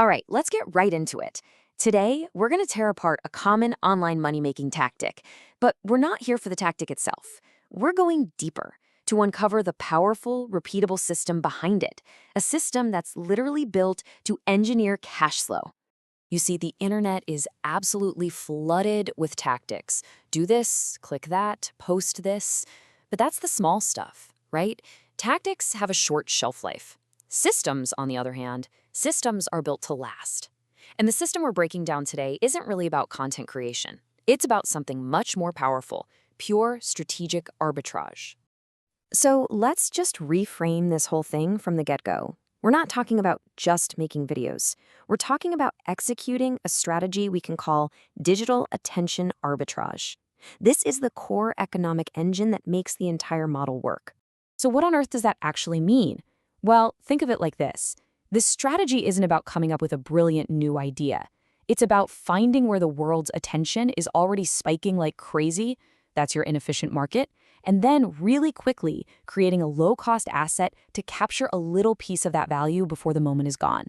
All right, let's get right into it. Today, we're going to tear apart a common online money-making tactic, but we're not here for the tactic itself. We're going deeper to uncover the powerful, repeatable system behind it, a system that's literally built to engineer cash flow. You see, the internet is absolutely flooded with tactics. Do this, click that, post this. But that's the small stuff, right? Tactics have a short shelf life. Systems, on the other hand, systems are built to last. And the system we're breaking down today isn't really about content creation. It's about something much more powerful, pure strategic arbitrage. So let's just reframe this whole thing from the get-go. We're not talking about just making videos. We're talking about executing a strategy we can call digital attention arbitrage. This is the core economic engine that makes the entire model work. So what on earth does that actually mean? Well, think of it like this. This strategy isn't about coming up with a brilliant new idea. It's about finding where the world's attention is already spiking like crazy, that's your inefficient market, and then really quickly creating a low-cost asset to capture a little piece of that value before the moment is gone.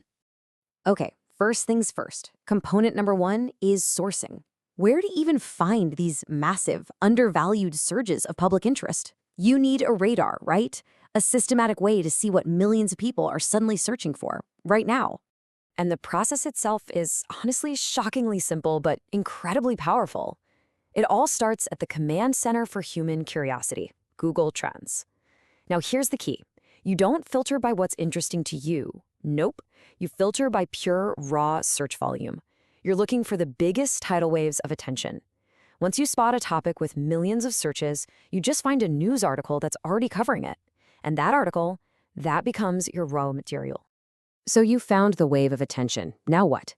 Okay, first things first. Component number one is sourcing. Where to even find these massive, undervalued surges of public interest? You need a radar, right? A systematic way to see what millions of people are suddenly searching for, right now. And the process itself is honestly shockingly simple, but incredibly powerful. It all starts at the command center for human curiosity, Google Trends. Now here's the key. You don't filter by what's interesting to you. Nope. You filter by pure, raw search volume. You're looking for the biggest tidal waves of attention. Once you spot a topic with millions of searches, you just find a news article that's already covering it. And that article, that becomes your raw material. So you found the wave of attention. Now what?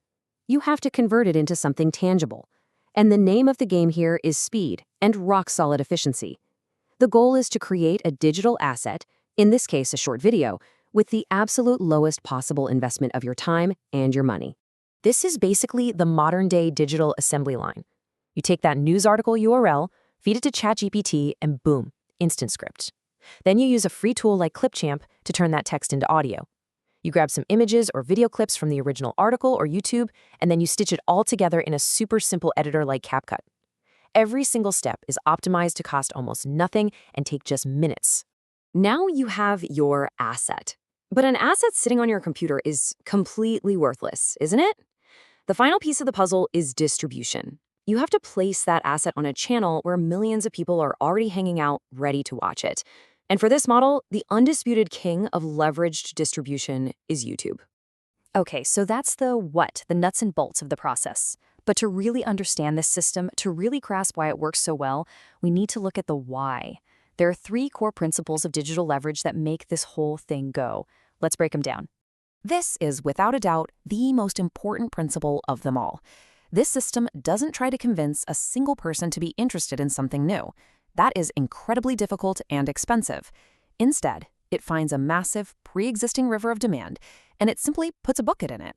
You have to convert it into something tangible. And the name of the game here is speed and rock-solid efficiency. The goal is to create a digital asset, in this case a short video, with the absolute lowest possible investment of your time and your money. This is basically the modern-day digital assembly line. You take that news article URL, feed it to ChatGPT, and boom, instant script. Then you use a free tool like Clipchamp to turn that text into audio. You grab some images or video clips from the original article or YouTube, and then you stitch it all together in a super simple editor like CapCut. Every single step is optimized to cost almost nothing and take just minutes. Now you have your asset. But an asset sitting on your computer is completely worthless, isn't it? The final piece of the puzzle is distribution. You have to place that asset on a channel where millions of people are already hanging out, ready to watch it. And for this model, the undisputed king of leveraged distribution is YouTube. Okay, so that's the what, the nuts and bolts of the process. But to really understand this system, to really grasp why it works so well, we need to look at the why. There are three core principles of digital leverage that make this whole thing go. Let's break them down. This is, without a doubt, the most important principle of them all. This system doesn't try to convince a single person to be interested in something new. That is incredibly difficult and expensive. Instead, it finds a massive, pre-existing river of demand, and it simply puts a bucket in it.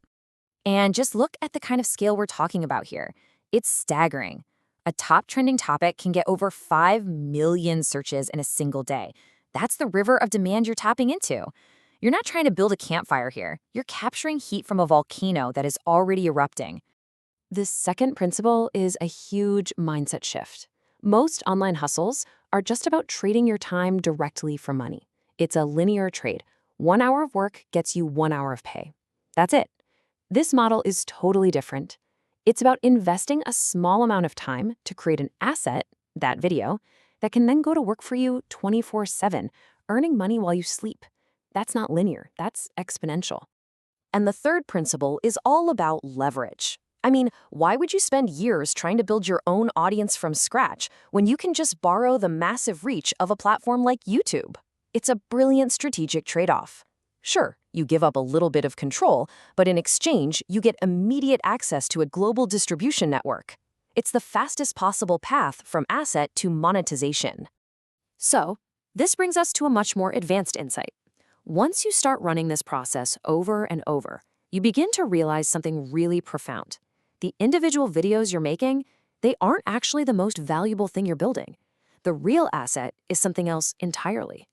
And just look at the kind of scale we're talking about here. It's staggering. A top trending topic can get over 5 million searches in a single day. That's the river of demand you're tapping into. You're not trying to build a campfire here. You're capturing heat from a volcano that is already erupting. The second principle is a huge mindset shift. Most online hustles are just about trading your time directly for money. It's a linear trade. 1 hour of work gets you 1 hour of pay. That's it. This model is totally different. It's about investing a small amount of time to create an asset, that video, that can then go to work for you 24/7, earning money while you sleep. That's not linear, that's exponential. And the third principle is all about leverage. I mean, why would you spend years trying to build your own audience from scratch when you can just borrow the massive reach of a platform like YouTube? It's a brilliant strategic trade-off. Sure, you give up a little bit of control, but in exchange, you get immediate access to a global distribution network. It's the fastest possible path from asset to monetization. So, this brings us to a much more advanced insight. Once you start running this process over and over, you begin to realize something really profound. The individual videos you're making, they aren't actually the most valuable thing you're building. The real asset is something else entirely.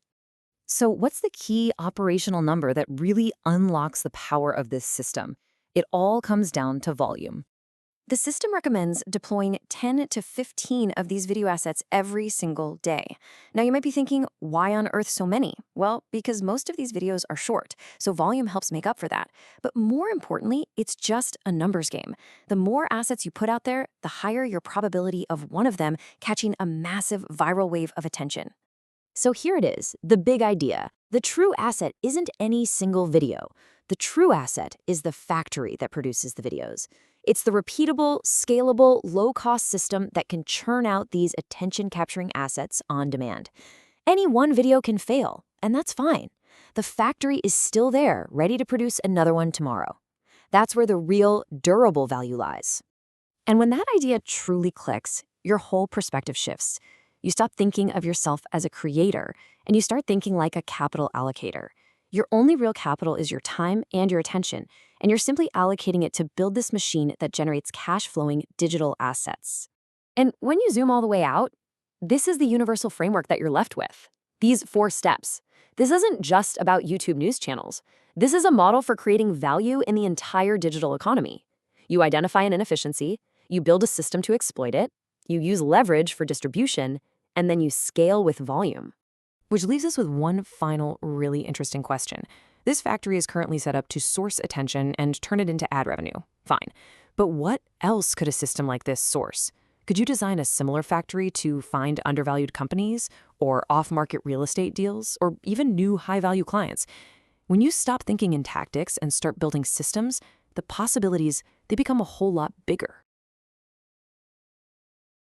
So what's the key operational number that really unlocks the power of this system? It all comes down to volume. The system recommends deploying 10 to 15 of these video assets every single day. Now, you might be thinking, why on earth so many? Well, because most of these videos are short, so volume helps make up for that. But more importantly, it's just a numbers game. The more assets you put out there, the higher your probability of one of them catching a massive viral wave of attention. So here it is, the big idea. The true asset isn't any single video. The true asset is the factory that produces the videos. It's the repeatable, scalable, low-cost system that can churn out these attention-capturing assets on demand. Any one video can fail, and that's fine. The factory is still there, ready to produce another one tomorrow. That's where the real, durable value lies. And when that idea truly clicks, your whole perspective shifts. You stop thinking of yourself as a creator, and you start thinking like a capital allocator. Your only real capital is your time and your attention, and you're simply allocating it to build this machine that generates cash-flowing digital assets. And when you zoom all the way out, this is the universal framework that you're left with. These 4 steps. This isn't just about YouTube news channels. This is a model for creating value in the entire digital economy. You identify an inefficiency, you build a system to exploit it, you use leverage for distribution, and then you scale with volume. Which leaves us with one final really interesting question. This factory is currently set up to source attention and turn it into ad revenue. Fine. But what else could a system like this source? Could you design a similar factory to find undervalued companies, or off-market real estate deals, or even new high-value clients? When you stop thinking in tactics and start building systems, the possibilities, they become a whole lot bigger.